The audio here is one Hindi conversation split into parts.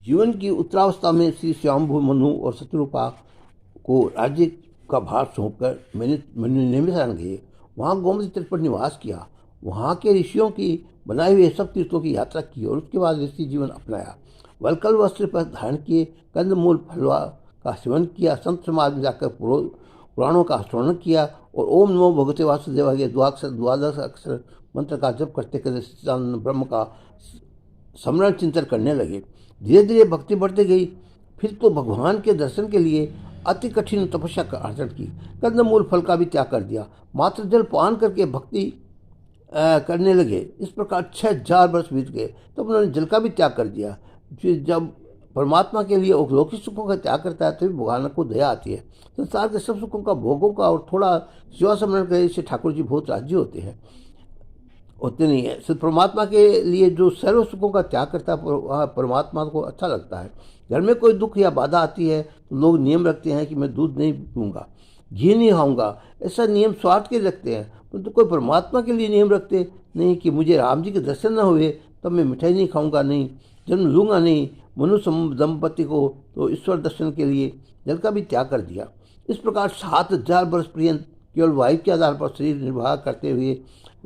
जीवन की उत्तरावस्था में श्री श्यामभू मनु और शत्रुपा को राज्य का भार सौंपकर मैंने नैमिषारण्य गए। वहाँ गोमती तट पर निवास किया। वहाँ के ऋषियों की बनाए हुए सब तीर्थों की यात्रा की और उसके बाद ऋषि जीवन अपनाया। वलकल वस्त्र पर धारण किए, कंदमूल फलवा का सेवन किया, संत समाज में जाकर पुराणों का श्रवण किया और ओम नमो भगवते वासुदेवाय के द्वादश अक्षर मंत्र का जप करते करते सच्चिदानंद ब्रह्म का स्मरण चिंतन करने लगे। धीरे धीरे भक्ति बढ़ती गई। फिर तो भगवान के दर्शन के लिए अति कठिन तपस्या का आचरण की। कंदमूल फल का भी त्याग कर दिया। मात्र जल पान करके भक्ति करने लगे। इस प्रकार 6000 वर्ष बीत गए। तब उन्होंने जल का भी त्याग कर दिया। फिर जब परमात्मा के लिए लौकिक सुखों का त्याग करता है तभी भगवान को दया आती है। संसार के सब सुखों का भोगों का और थोड़ा सेवा समरण करे, इससे ठाकुर जी बहुत राजी होते नहीं है। सिर्फ परमात्मा के लिए जो सर्व सुखों का त्याग करता है वह परमात्मा को अच्छा लगता है। घर में कोई दुख या बाधा आती है तो लोग नियम रखते हैं कि मैं दूध नहीं पीऊँगा, घी नहीं खाऊंगा। ऐसा नियम स्वार्थ के रखते हैं, परंतु कोई परमात्मा के लिए नियम रखते नहीं कि मुझे राम जी के दर्शन न हुए तब मैं मिठाई नहीं खाऊंगा, नहीं जन्म लूँगा, नहीं मनुष्य दंपति को तो ईश्वर दर्शन के लिए जल का भी त्याग कर दिया। इस प्रकार 7000 वर्ष पर्यंत केवल वायु के आधार पर शरीर निर्वाह करते हुए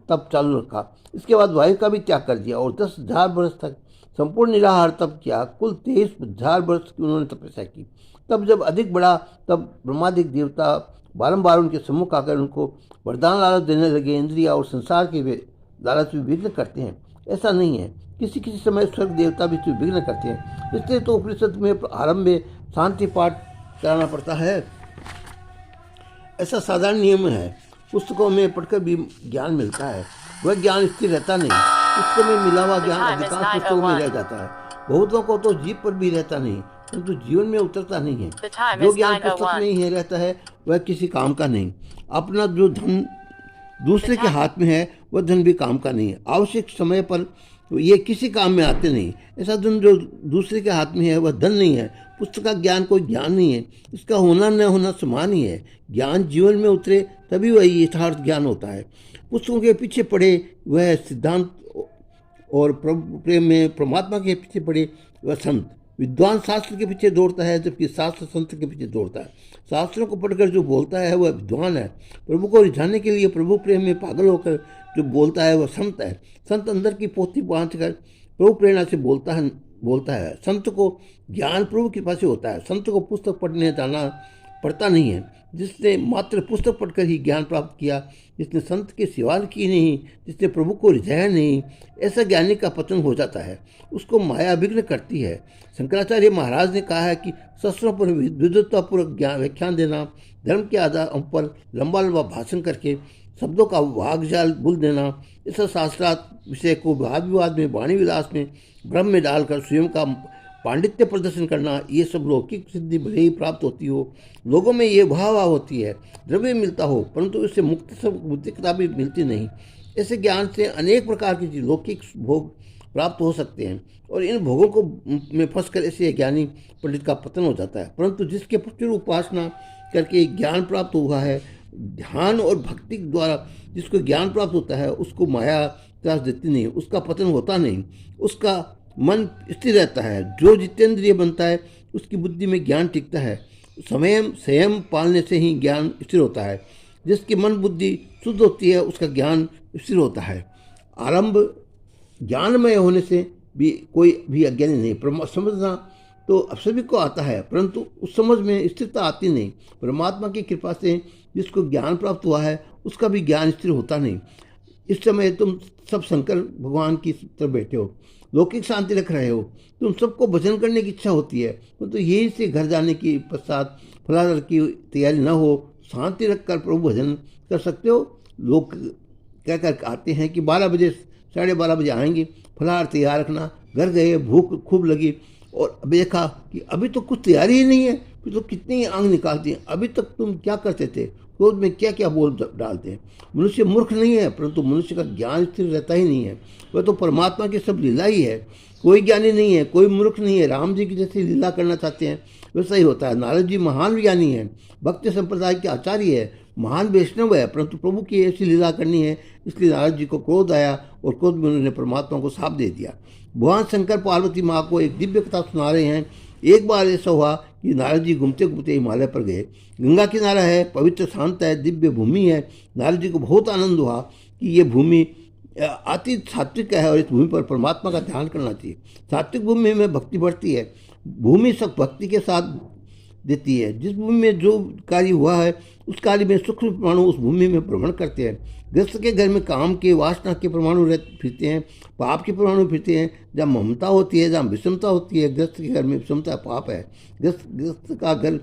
तप चालू रखा। इसके बाद वायु का भी त्याग कर दिया और 10,000 वर्ष तक संपूर्ण निराहार तप किया। कुल 23,000 वर्ष की उन्होंने तपस्या की। तब जब अधिक बढ़ा तब ब्रह्मादिक देवता बारंबार उनके सम्मुख आकर उनको वरदान लालच देने लगे। इंद्रिया और संसार के वे लालच भी विघ्न करते हैं, ऐसा नहीं है। किसी किसी समय स्वर्ग देवता भी विघ्न करते हैं। इसलिए तो उपनिषद में आरंभ में शांति पाठ कराना पड़ता है, ऐसा साधारण नियम है। पुस्तकों में पढ़कर भी ज्ञान मिलता है, वह ज्ञान स्थिर रहता नहीं। पुस्तकों में मिला हुआ ज्ञान अधिकांश पुस्तकों में रह जाता है। बहुतों को तो जीभ पर भी रहता नहीं, परंतु जीवन में उतरता नहीं है। जो ज्ञान पुस्तक में ही रहता है वह किसी काम का नहीं। अपना जो धन दूसरे के हाथ में है वह धन भी काम का नहीं है। आवश्यक समय पर ये किसी काम में आते नहीं। ऐसा धन जो दूसरे के हाथ में है वह धन नहीं है। पुस्तक का ज्ञान कोई ज्ञान नहीं है, इसका होना न होना समान ही है। ज्ञान जीवन में उतरे तभी वह यथार्थ ज्ञान होता है। पुस्तकों के पीछे पड़े वह सिद्धांत और प्रेम में परमात्मा के पीछे पड़े वह संत। विद्वान शास्त्र के पीछे दौड़ता है जबकि शास्त्र संत के पीछे दौड़ता है। शास्त्रों को पढ़कर जो बोलता है वह विद्वान है। प्रभु को रिझाने के लिए प्रभु प्रेम में पागल होकर जो बोलता है वह संत है। संत अंदर की पोथी बांध कर प्रभु प्रेरणा से बोलता है। संत को ज्ञान प्रभु कृपा से होता है। संत को पुस्तक पढ़ने जाना पड़ता नहीं है। जिसने मात्र पुस्तक पढ़कर ही ज्ञान प्राप्त किया, जिसने संत की सेवा की नहीं, जिसने प्रभु को रिझाया नहीं, ऐसा ज्ञानी का पतन हो जाता है। उसको माया विघ्न करती है। शंकराचार्य महाराज ने कहा है कि शस्त्रों पर विद्वत्तापूर्वक ज्ञान व्याख्यान देना, धर्म के आधार पर लंबा लंबा भाषण करके शब्दों का वागजाल बुल देना, ऐसा शास्त्रार्थ विषय को वाद विवाद में, वाणी विलास में, भ्रम में डालकर स्वयं का पांडित्य प्रदर्शन करना, ये सब लौकिक सिद्धि भले ही प्राप्त होती हो, लोगों में ये भाव होती है, द्रव्य मिलता हो, परंतु इससे मुक्तिकता भी मिलती नहीं। ऐसे ज्ञान से अनेक प्रकार की लौकिक भोग प्राप्त हो सकते हैं और इन भोगों को में फंसकर ऐसे ज्ञानी पंडित का पतन हो जाता है। परंतु जिसके प्रचुर उपासना करके ज्ञान प्राप्त हुआ है, ध्यान और भक्ति द्वारा जिसको ज्ञान प्राप्त होता है, उसको माया त्रास देती नहीं, उसका पतन होता नहीं, उसका मन स्थिर रहता है। जो जितेंद्रिय बनता है उसकी बुद्धि में ज्ञान टिकता है। संयम पालने से ही ज्ञान स्थिर होता है। जिसकी मन बुद्धि शुद्ध होती है उसका ज्ञान स्थिर होता है। आरंभ ज्ञानमय होने से भी कोई भी अज्ञानी नहीं। समझना तो सभी को आता है, परंतु उस समझ में स्थिरता आती नहीं। परमात्मा की कृपा से जिसको ज्ञान प्राप्त हुआ है उसका भी ज्ञान स्थिर होता नहीं। इस समय तुम सब शंकर भगवान की तरफ बैठे हो, लौकिक शांति रख रहे हो, तुम सबको भजन करने की इच्छा होती है, तो यही से घर जाने की पश्चात फलाहार की तैयारी न हो, शांति रखकर प्रभु भजन कर सकते हो। लोग कह कर आते हैं कि 12 बजे 12:30 बजे आएंगे, फलाहार तैयार रखना। घर गए, भूख खूब लगी और देखा कि अभी तो कुछ तैयारी ही नहीं है, फिर तो कितनी आंख निकालती हैं। अभी तक तुम क्या करते थे, क्रोध में क्या क्या बोल डालते हैं। मनुष्य मूर्ख नहीं है, परंतु मनुष्य का ज्ञान स्थिर रहता ही नहीं है। वह तो परमात्मा की सब लीला ही है। कोई ज्ञानी नहीं है, कोई मूर्ख नहीं है। राम जी की जैसी लीला करना चाहते हैं वैसा ही होता है। नारद जी महान ज्ञानी है, भक्त संप्रदाय के आचार्य है, महान वैष्णव है, परंतु प्रभु की ऐसी लीला करनी है, इसलिए नारद जी को क्रोध आया और क्रोध में उन्होंने परमात्मा को साप दे दिया। भगवान शंकर पार्वती माँ को एक दिव्य कथा सुना रहे हैं। एक बार ऐसा हुआ कि नारद जी घूमते घूमते हिमालय पर गए। गंगा किनारा है, पवित्र शांत है, दिव्य भूमि है। नारद जी को बहुत आनंद हुआ कि ये भूमि अति सात्विक है और इस भूमि पर परमात्मा का ध्यान करना चाहिए। सात्विक भूमि में भक्ति बढ़ती है, भूमि सब भक्ति के साथ देती है। जिस भूमि में जो कार्य हुआ है उस कार्य में सूक्ष्म परमाणु उस भूमि में भ्रमण करते हैं। गृहस्थ के घर में काम के वासना के परमाणु फिरते हैं, पाप के परमाणु फिरते हैं। जहाँ ममता होती है, जहाँ विषमता होती है, गृहस्थ के घर में विषमता पाप है। गृहस्थ का घर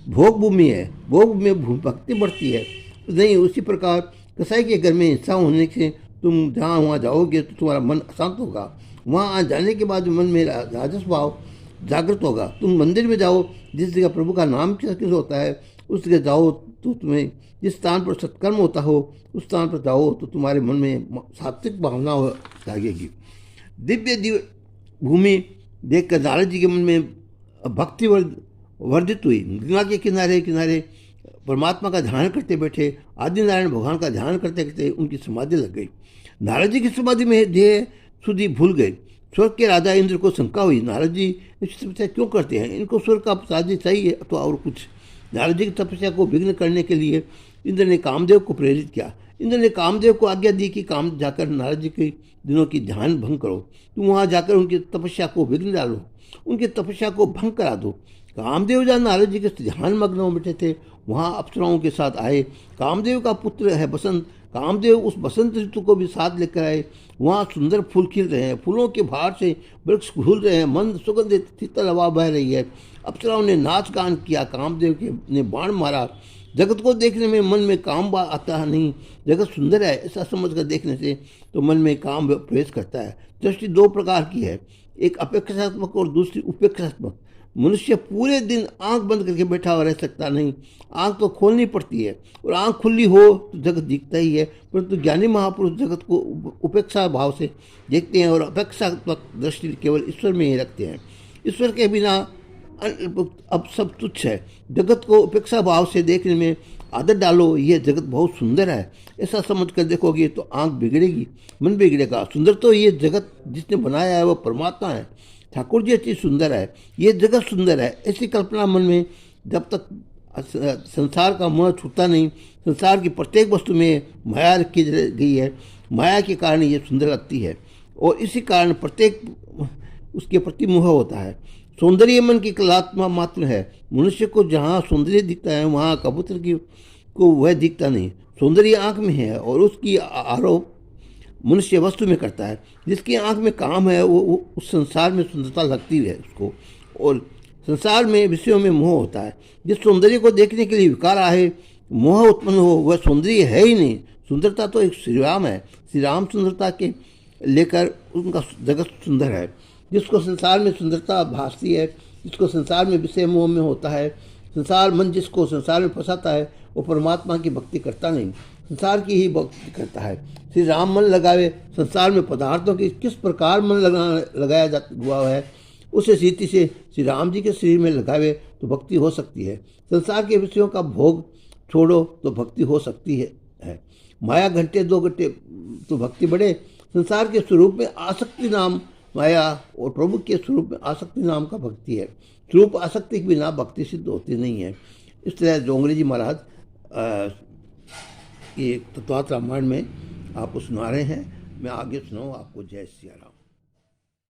भोग भूमि है, भोग में भक्ति बढ़ती है। नहीं उसी प्रकार कसाई के घर में हिंसा होने से तुम जहाँ वहाँ जाओगे तो तुम्हारा मन अशांत होगा। वहाँ जाने के बाद मन में राजस भाव जागृत होगा। तुम मंदिर में जाओ, जिस जगह प्रभु का नाम किस होता है उस जगह जाओ, तो तुम्हें जिस स्थान पर सत्कर्म होता हो उस स्थान पर जाओ तो तुम्हारे मन में सात्विक भावना जागेगी। दिव्य भूमि देखकर नारद जी के मन में भक्ति वर्धित हुई। गंगा के किनारे किनारे परमात्मा का ध्यान करते बैठे। आदि नारायण भगवान का ध्यान करते करते उनकी समाधि लग गई। नारद जी की समाधि में देह सुधि भूल गए। स्वर्ग के राजा इंद्र को शंका हुई, नारद जी इस तपस्या क्यों करते हैं? इनको स्वर्ग का साधि चाहिए अथवा और कुछ? नारद जी की तपस्या को विघ्न करने के लिए इंद्र ने कामदेव को प्रेरित किया। इंद्र ने कामदेव को आज्ञा दी कि काम जाकर नारद जी के दिनों की ध्यान भंग करो। तुम वहाँ जाकर उनकी तपस्या को विघ्न डालो, उनकी तपस्या को भंग करा दो। कामदेव जहाँ नारद जी के ध्यान मग्न में बैठे थे वहाँ अप्सराओं के साथ आए। कामदेव का पुत्र है बसंत, कामदेव उस बसंत ऋतु को भी साथ लेकर आए। वहाँ सुंदर फूल खिल रहे हैं, फूलों के भार से वृक्ष घूल रहे हैं, मंद सुगंधित शीतल हवा बह रही है। अप्सराओं ने नाच गान किया, कामदेव के ने बाण मारा। जगत को देखने में मन में काम आता नहीं, जगत सुंदर है ऐसा समझकर देखने से तो मन में काम प्रवेश करता है। दृष्टि दो प्रकार की है, एक अपेक्षात्मक और दूसरी उपेक्षात्मक। मनुष्य पूरे दिन आंख बंद करके बैठा हुआ रह सकता नहीं, आंख तो खोलनी पड़ती है, और आंख खुली हो तो जगत दिखता ही है। परंतु ज्ञानी महापुरुष जगत को उपेक्षा भाव से देखते हैं और अपेक्षात्मक दृष्टि केवल ईश्वर में ही रखते हैं। ईश्वर के बिना अब सब तुच्छ है। जगत को उपेक्षा भाव से देखने में आदत डालो, यह जगत बहुत सुंदर है ऐसा समझ कर देखोगे तो आंख बिगड़ेगी, मन बिगड़ेगा। सुंदर तो ये जगत जिसने बनाया है वो परमात्मा है। ठाकुर जी चीज़ सुंदर है, ये जगत सुंदर है, ऐसी कल्पना मन में जब तक संसार का मोह छूटता नहीं। संसार की प्रत्येक वस्तु में माया रखी गई है, माया के कारण ये सुंदर लगती है और इसी कारण प्रत्येक उसके प्रति मोह होता है। सौंदर्य मन की कलात्मा मात्र है। मनुष्य को जहाँ सौंदर्य दिखता है वहाँ कबूतर की को वह दिखता नहीं। सौंदर्य आँख में है और उसकी आरोप मनुष्य वस्तु में करता है। जिसकी आंख में काम है वो उस संसार में सुंदरता लगती है उसको, और संसार में विषयों में मोह होता है। जिस सौंदर्य को देखने के लिए विकार आए, मोह उत्पन्न हो, वह सौंदर्य है ही नहीं। सुंदरता तो एक श्री राम है। श्री राम सुंदरता के लेकर उनका जगत सुंदर है। जिसको संसार में सुंदरता भासती है, जिसको संसार में विषय मोह में होता है, संसार मन जिसको संसार में फंसाता है वो परमात्मा की भक्ति करता नहीं, संसार की ही भक्ति करता है। श्री राम मन लगावे संसार में पदार्थों की किस प्रकार मन लगाया हुआ है उसे रीति से श्री राम जी के शरीर में लगावे तो भक्ति हो सकती है। संसार के विषयों का भोग छोड़ो तो भक्ति हो सकती है। माया घंटे दो घंटे तो भक्ति बढ़े। संसार के स्वरूप में आसक्ति नाम माया और प्रभु के स्वरूप में आसक्ति नाम का भक्ति है। स्वरूप आसक्ति के बिना भक्ति सिद्ध होती नहीं है। इस तरह जोंगले जी महाराज ये तत्वार्थ रामायण में आपको सुना रहे हैं। मैं आगे सुनाऊँ आपको। जय सिया राम।